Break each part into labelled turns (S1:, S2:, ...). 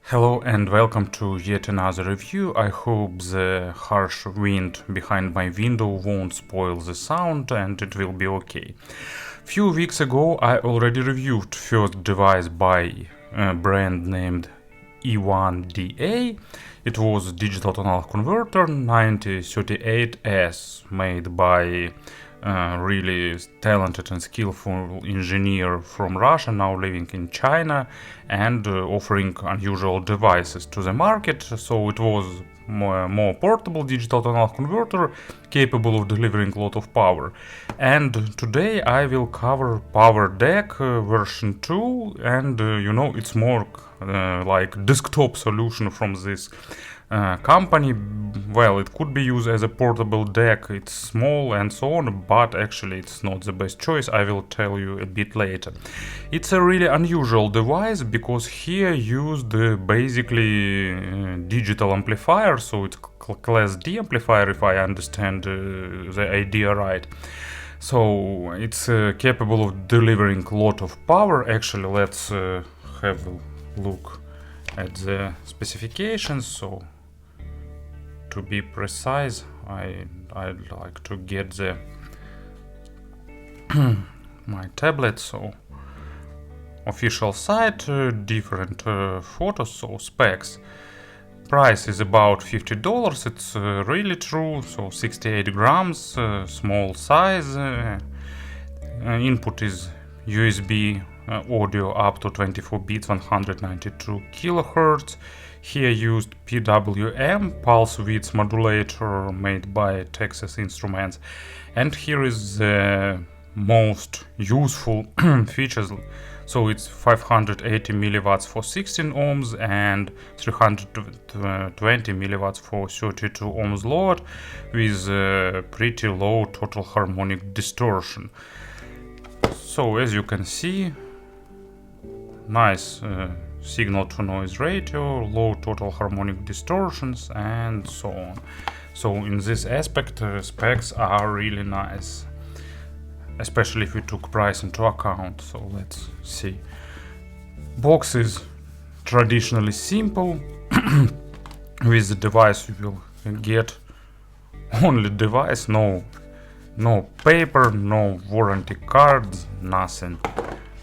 S1: Hello and welcome to yet another review. I hope the harsh wind behind my window won't spoil the sound and it will be okay. Few weeks ago I already reviewed first device by a brand named E1DA. It was digital to analog converter 9038S made by really talented and skillful engineer from Russia, now living in China and offering unusual devices to the market. So it was more portable digital to analog converter capable of delivering a lot of power. And today I will cover PowerDAC version 2, and it's more like desktop solution from this company. Well, it could be used as a portable DAC, it's small and so on, but actually it's not the best choice. I will tell you a bit later. It's a really unusual device because here used basically digital amplifier, so it's class D amplifier if I understand the idea right. So it's capable of delivering a lot of power. Actually, let's have a look at the specifications. So to be precise, I'd like to get the my tablet. So official site, different photos, so specs. Price is about $50. It's really true. So 68 grams, small size. Input is USB audio up to 24 bits, 192 kilohertz. Here used PWM, pulse width modulator made by Texas Instruments. And here is the most useful features. So it's 580 milliwatts for 16 ohms and 320 milliwatts for 32 ohms load with pretty low total harmonic distortion. So as you can see, nice signal to noise ratio, low total harmonic distortions and so on. So in this aspect specs are really nice, especially if we took price into account. So let's see. Box is traditionally simple. With the device you will get only device, no paper, no warranty cards, nothing,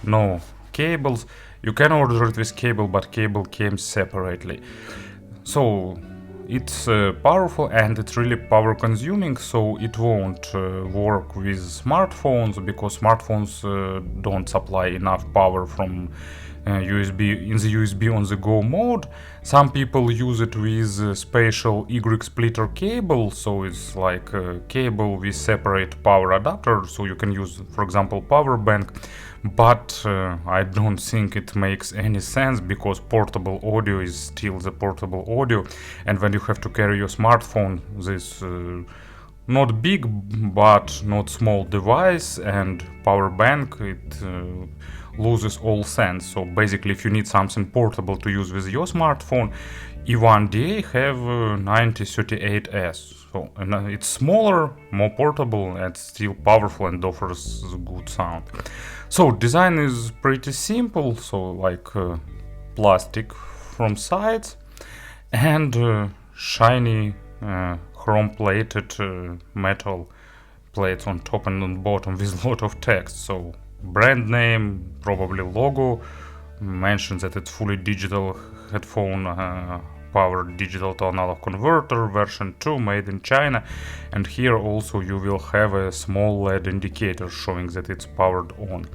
S1: no cables. You can order it with cable, but cable came separately. So it's powerful and it's really power consuming, so it won't work with smartphones because smartphones don't supply enough power from USB in the USB on the go mode. Some people use it with spatial Y splitter cable, so it's like a cable with separate power adapter, so you can use, for example, power bank. But I don't think it makes any sense because portable audio is still the portable audio, and when you have to carry your smartphone, this not big but not small device and power bank, it loses all sense. So basically, if you need something portable to use with your smartphone, E1DA have 9038S. So it's smaller, more portable, and still powerful and offers good sound. So design is pretty simple, so like plastic from sides and shiny chrome-plated metal plates on top and on bottom with a lot of text. So brand name, probably logo, mentions that it's fully digital headphone powered digital to analog converter version 2 made in China, and here also you will have a small LED indicator showing that it's powered on.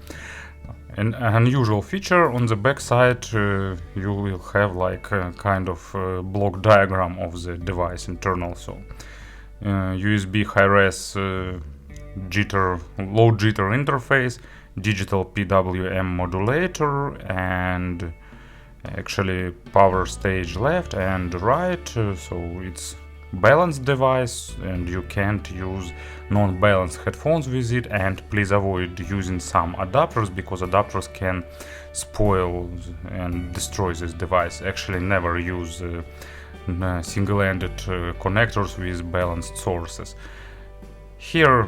S1: An unusual feature on the back side, you will have like a kind of block diagram of the device internal. So USB high-res low jitter interface, digital PWM modulator, and actually power stage left and right, so it's balanced device and you can't use non-balanced headphones with it. And please avoid using some adapters because adapters can spoil and destroy this device. Actually never use single-ended connectors with balanced sources. Here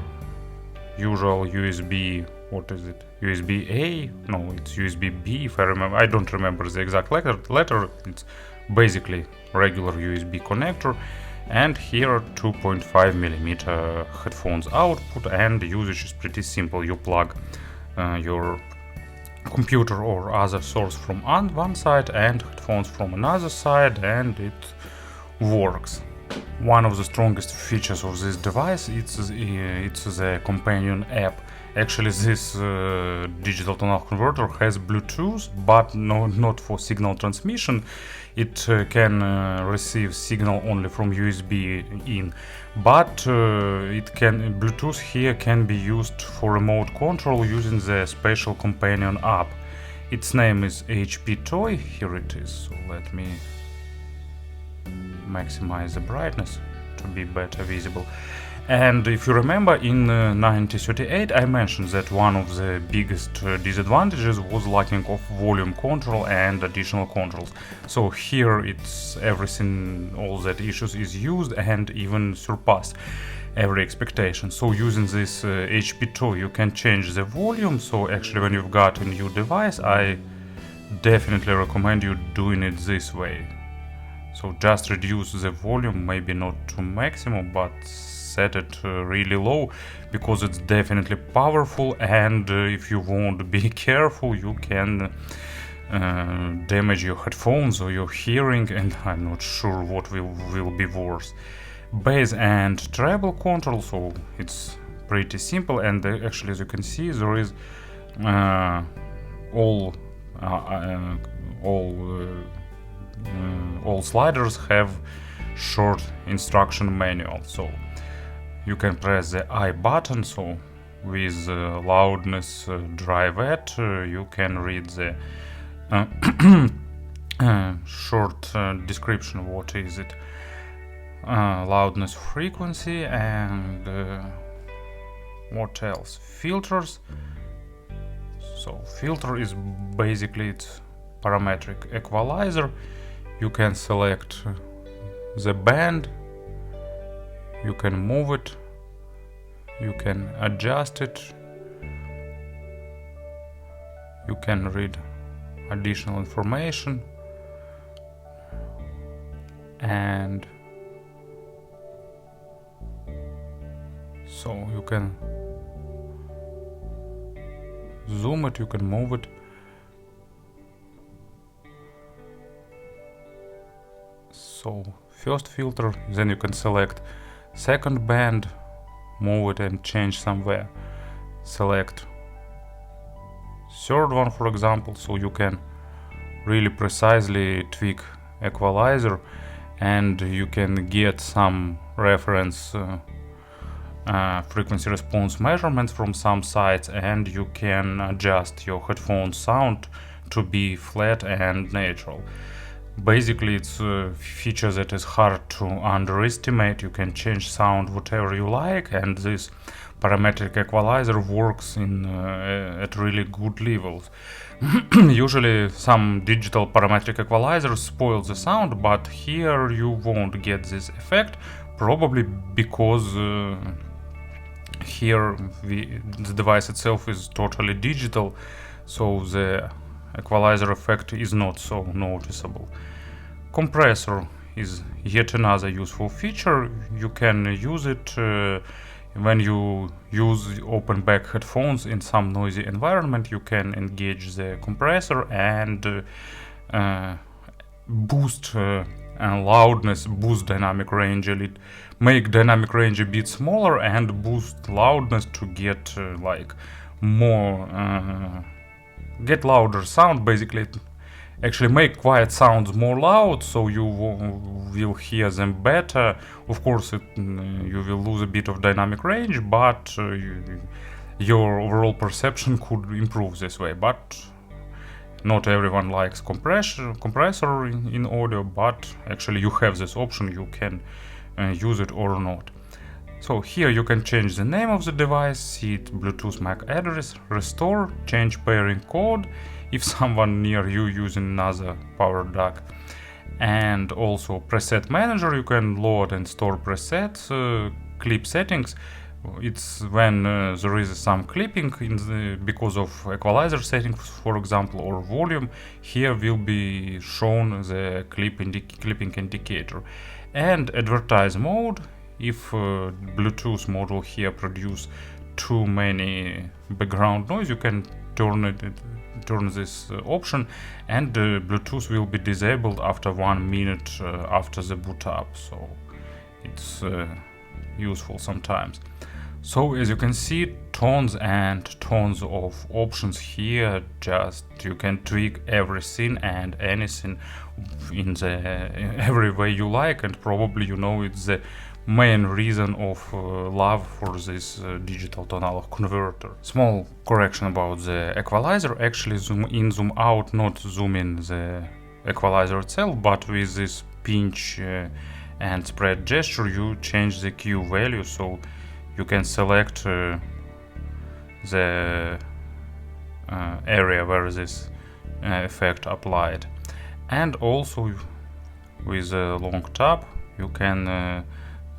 S1: usual USB, what is it, USB-A, no, it's USB-B if I remember. I don't remember the exact letter. It's basically regular USB connector, and here 2.5mm headphones output, and the usage is pretty simple. You plug your computer or other source from one side and headphones from another side, and it works. One of the strongest features of this device it's the companion app. Actually, this digital to analog converter has Bluetooth, but not for signal transmission. It can receive signal only from USB in, but Bluetooth here can be used for remote control using the special companion app. Its name is HP Toy. Here it is. So let me maximize the brightness to be better visible. And if you remember, in 1938 I mentioned that one of the biggest disadvantages was lacking of volume control and additional controls. So here it's everything, all that issues is used and even surpassed every expectation. So using this HP Toy you can change the volume. So actually when you've got a new device, I definitely recommend you doing it this way. So just reduce the volume, maybe not to maximum, but set it really low, because it's definitely powerful, and if you won't be careful you can damage your headphones or your hearing, and I'm not sure what will be worse. Bass and treble control, so it's pretty simple, and actually as you can see there is all sliders have short instruction manual. So you can press the I button, so with loudness drive at you can read the short description, what is it, loudness frequency, and what else, filters. So filter is basically its parametric equalizer. You can select the band, you can move it, you can adjust it, you can read additional information, and so you can zoom it, you can move it. So first filter, then you can select second band, move it and change somewhere. Select third one, for example, so you can really precisely tweak equalizer, and you can get some reference frequency response measurements from some sites, and you can adjust your headphone sound to be flat and natural. Basically it's a feature that is hard to underestimate. You can change sound whatever you like, and this parametric equalizer works at really good levels. Usually some digital parametric equalizers spoil the sound, but here you won't get this effect, probably because here the device itself is totally digital, so the equalizer effect is not so noticeable. Compressor is yet another useful feature. You can use it when you use open back headphones in some noisy environment. You can engage the compressor and boost loudness, boost dynamic range a little, make dynamic range a bit smaller, and boost loudness to get like more get louder sound. Basically actually make quiet sounds more loud, so you will hear them better. Of course you will lose a bit of dynamic range, but your overall perception could improve this way. But not everyone likes compressor in audio, but actually you have this option, you can use it or not. So here you can change the name of the device, see it Bluetooth MAC address, restore, change pairing code if someone near you using another PowerDAC, and also preset manager. You can load and store presets, clip settings. It's when there is some clipping because of equalizer settings, for example, or volume. Here will be shown the clipping indicator. And advertise mode. If Bluetooth module here produce too many background noise, you can turn this option, and Bluetooth will be disabled after 1 minute after the boot up. So it's useful sometimes. So as you can see, tons and tons of options here. Just you can tweak everything and anything in every way you like, and probably it's the main reason of love for this digital tonal converter. Small correction about the equalizer. Actually, zoom in, zoom out, not zoom in the equalizer itself, but with this pinch and spread gesture you change the Q value, so you can select the area where this effect applied. And also with a long tab you can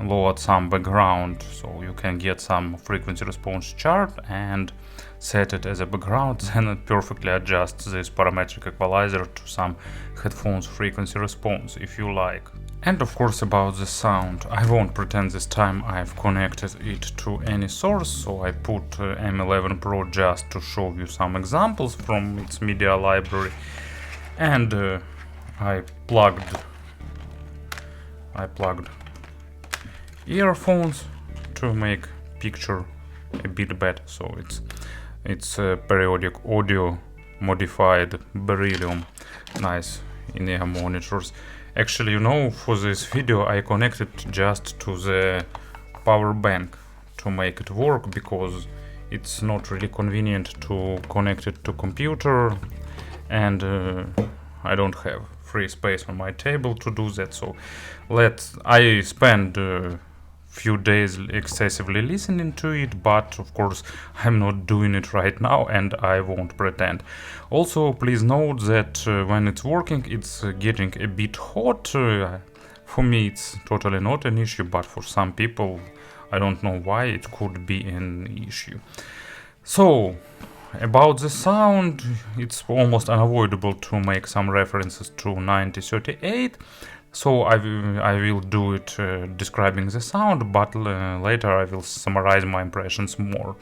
S1: load some background, so you can get some frequency response chart and set it as a background, then it perfectly adjusts this parametric equalizer to some headphones frequency response if you like. And of course about the sound, I won't pretend this time I've connected it to any source, so I put M11 Pro just to show you some examples from its media library, and I plugged earphones to make picture a bit better. So it's periodic audio modified beryllium, nice in-ear monitors. Actually, for this video I connected just to the power bank to make it work, because it's not really convenient to connect it to computer, and I don't have free space on my table to do that. So I spend few days excessively listening to it, but of course I'm not doing it right now, and I won't pretend. Also, please note that when it's working, it's getting a bit hot. For me it's totally not an issue, but for some people, I don't know why, it could be an issue. So about the sound, it's almost unavoidable to make some references to 9038. So I will do it describing the sound, but later I will summarize my impressions more.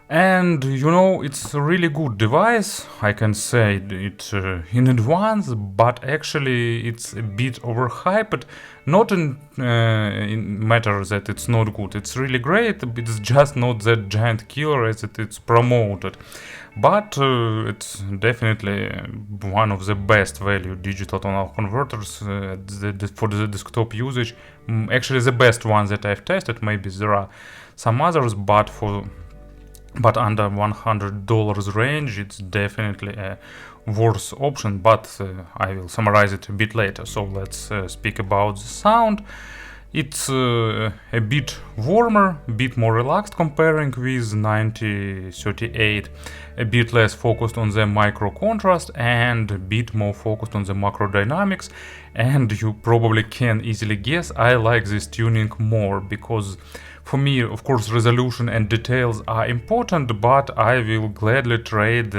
S1: And it's a really good device, I can say it in advance, but actually it's a bit overhyped. Not in matter that it's not good, it's really great, it's just not that giant killer as it's promoted. But it's definitely one of the best value digital tonal converters for the desktop usage. Actually the best one that I've tested. Maybe there are some others, but under $100 range it's definitely a worse option, but I will summarize it a bit later. So let's speak about the sound. It's a bit warmer, a bit more relaxed comparing with 9038, a bit less focused on the micro contrast and a bit more focused on the macro dynamics. And you probably can easily guess I like this tuning more, because for me, of course, resolution and details are important, but I will gladly trade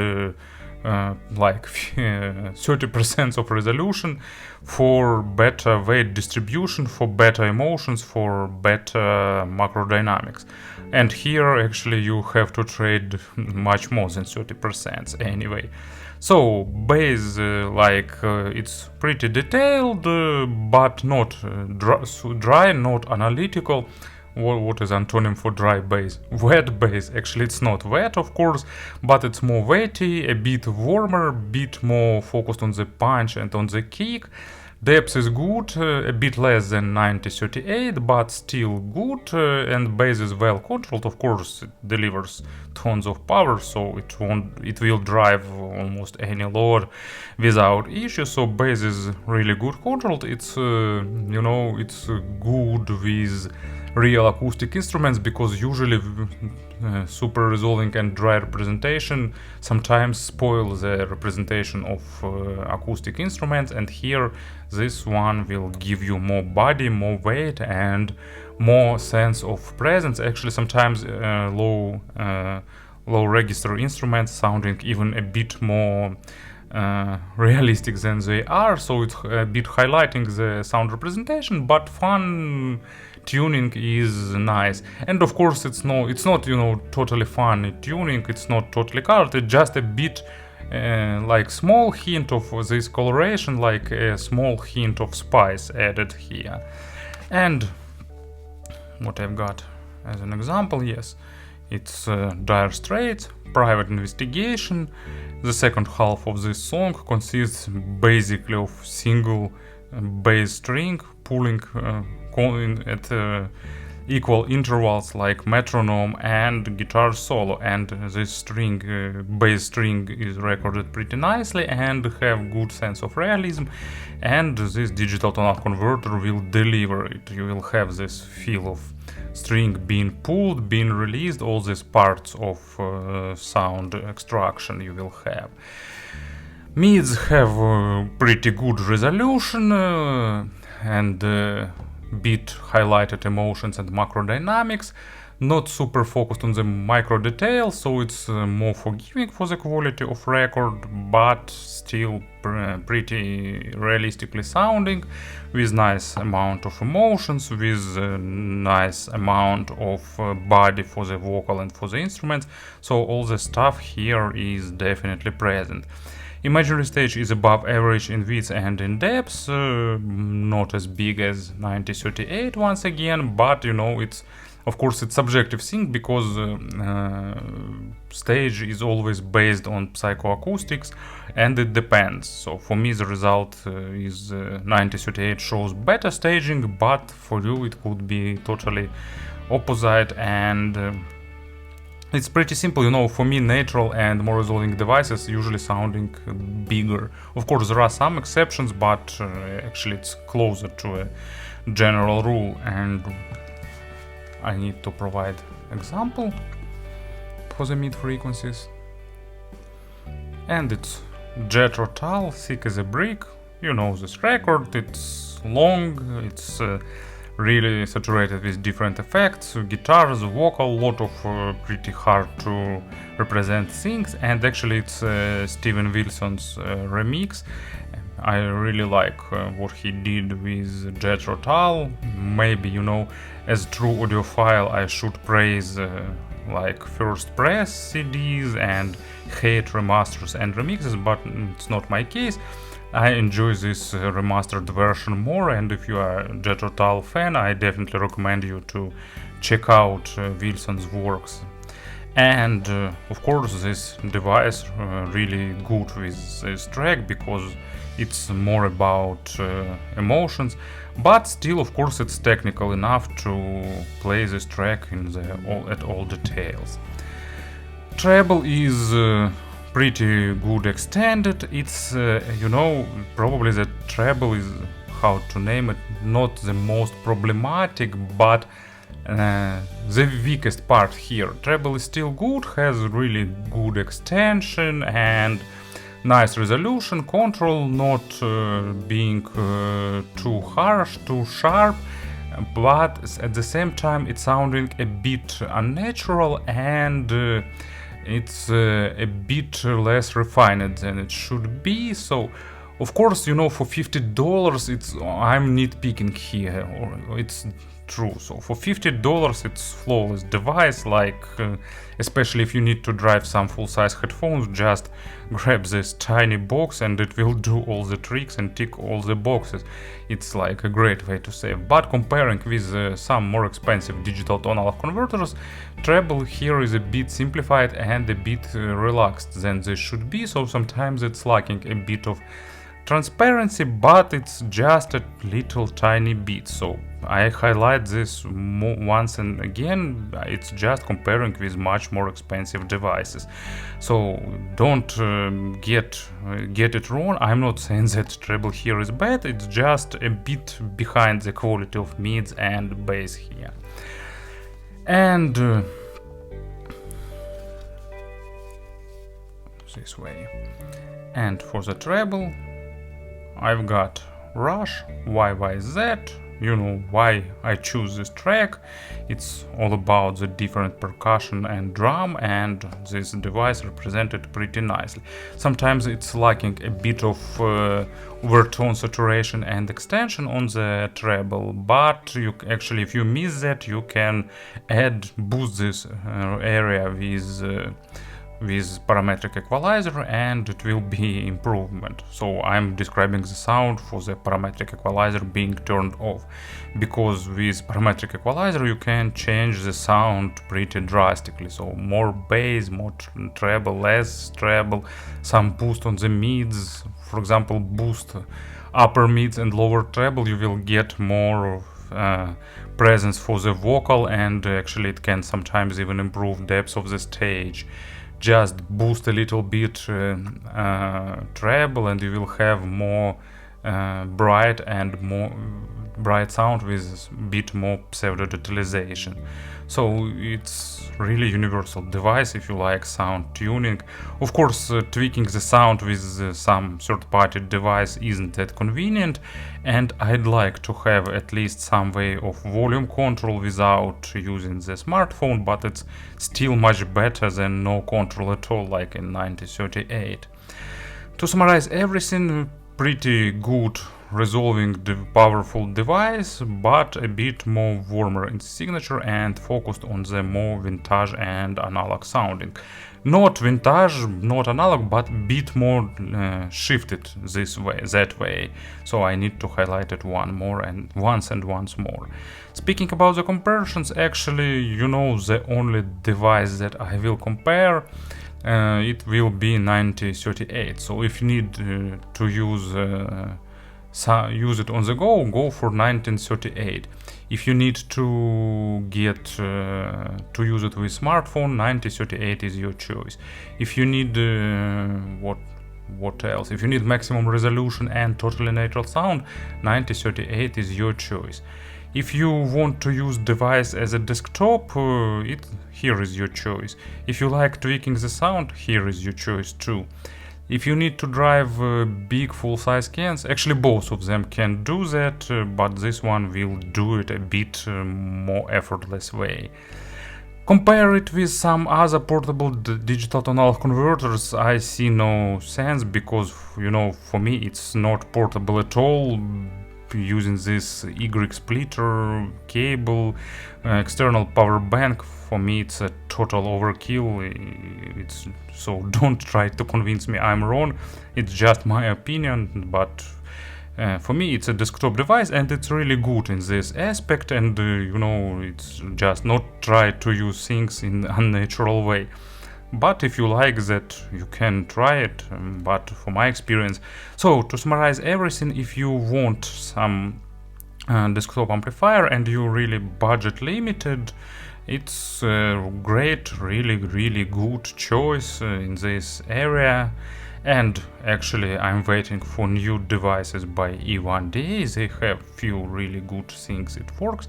S1: like 30% of resolution for better weight distribution, for better emotions, for better macro dynamics. And here actually you have to trade much more than 30% anyway. So bass, it's pretty detailed, but not dry, not analytical. What is antonym for dry bass? Wet bass. Actually it's not wet, of course, but it's more weighty, a bit warmer, a bit more focused on the punch and on the kick. Depth is good, a bit less than 9038, but still good, and bass is well controlled. Of course, it delivers tons of power, so it will drive almost any load without issue. So bass is really good controlled. It's it's good with real acoustic instruments, because usually super resolving and dry representation sometimes spoil the representation of acoustic instruments, and here this one will give you more body, more weight, and more sense of presence. Actually, sometimes low register instruments sounding even a bit more realistic than they are, so it's a bit highlighting the sound representation, but fun tuning is nice. And of course it's not totally funny tuning, it's not totally colored, it's just a bit like small hint of this coloration, like a small hint of spice added here. And what I've got as an example, yes, it's Dire Straits, Private Investigation. The second half of this song consists basically of single bass string pulling at equal intervals like metronome and guitar solo, and this bass string is recorded pretty nicely and have good sense of realism, and this digital tonal converter will deliver it. You will have this feel of string being pulled, being released, all these parts of sound extraction you will have. Mids have pretty good resolution and bit highlighted emotions and macro dynamics, not super focused on the micro details, so it's more forgiving for the quality of record, but still pretty realistically sounding, with nice amount of emotions, with nice amount of body for the vocal and for the instruments, so all the stuff here is definitely present. Imaginary stage is above average in width and in depth, not as big as 9038 once again, but it's of course it's subjective thing, because stage is always based on psychoacoustics and it depends. So for me the result is 9038 shows better staging, but for you it could be totally opposite, and it's pretty simple, for me natural and more resolving devices usually sounding bigger. Of course there are some exceptions, but actually it's closer to a general rule, and I need to provide example for the mid frequencies. And it's Jethro Tull, thick as a brick. You know this record, it's long, it's really saturated with different effects, guitars, vocal, lot of pretty hard to represent things, and actually it's Steven Wilson's remix. I really like what he did with Jethro Tull. Maybe, as true audiophile I should praise like first press CDs and hate remasters and remixes, but it's not my case. I enjoy this remastered version more, and if you are a Jethro Tull fan, I definitely recommend you to check out Wilson's works. And of course this device really good with this track, because it's more about emotions, but still of course it's technical enough to play this track at all details. Treble is pretty good extended. It's probably the treble is, how to name it, not the most problematic, but the weakest part here. Treble is still good, has really good extension and nice resolution control, not being too harsh, too sharp, but at the same time it's sounding a bit unnatural, and it's a bit less refined than it should be. So of course, for $50 I'm nitpicking here, or it's true. So for $50 it's flawless device, like especially if you need to drive some full-size headphones, just grab this tiny box and it will do all the tricks and tick all the boxes. It's like a great way to save. But comparing with some more expensive digital tonal converters, treble here is a bit simplified and a bit relaxed than this should be, so sometimes it's lacking a bit of transparency, but it's just a little tiny bit. So I highlight this once and again, it's just comparing with much more expensive devices. So don't get it wrong. I'm not saying that treble here is bad, it's just a bit behind the quality of mids and bass here. And this way. And for the treble, I've got Rush, YYZ. You know why I choose this track. It's all about the different percussion and drum, and this device represented pretty nicely. Sometimes it's lacking a bit of overtone saturation and extension on the treble, but you actually, if you miss that, you can boost this area with parametric equalizer, and it will be improvement. So I'm describing the sound for the parametric equalizer being turned off, because with parametric equalizer you can change the sound pretty drastically. So more bass, more treble, less treble, some boost on the mids, for example boost upper mids and lower treble, you will get more presence for the vocal, and actually it can sometimes even improve depth of the stage. Just boost a little bit treble and you will have more bright sound with a bit more pseudo detalization. So it's really universal device if you like sound tuning. Of course, tweaking the sound with some third-party device isn't that convenient, and I'd like to have at least some way of volume control without using the smartphone, but it's still much better than no control at all, like in 1938. To summarize everything, pretty good resolving the powerful device, but a bit more warmer in signature and focused on the more vintage and analog sounding. Not vintage, not analog, but a bit more shifted that way. So I need to highlight it once more. Speaking about the comparisons, actually, you know, the only device that I will compare, it will be 9038. So if you need to use it on the go for 1938. If you need to get to use it with smartphone, 9038 is your choice. If you need what else? If you need maximum resolution and totally natural sound, 9038 is your choice. If you want to use device as a desktop, here is your choice. If you like tweaking the sound, here is your choice too. If you need to drive big full-size cans, actually both of them can do that, but this one will do it a bit more effortless way. Compare it with some other portable digital to analog converters, I see no sense, because, you know, for me it's not portable at all. Using this Y splitter cable, external power bank, for me it's a total overkill. So don't try to convince me I'm wrong, it's just my opinion, but for me it's a desktop device and it's really good in this aspect, and you know, it's just not try to use things in unnatural way. But if you like that, you can try it, but for my experience. So to summarize everything, if you want some desktop amplifier and you're really budget limited, it's a great, really good choice in this area. And actually I'm waiting for new devices by E1DA. They have few really good things it works.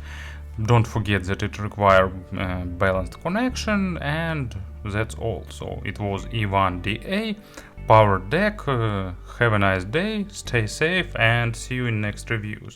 S1: Don't forget that it requires balanced connection, and that's all. So it was E1DA PowerDAC. Have a nice day, stay safe, and see you in next reviews.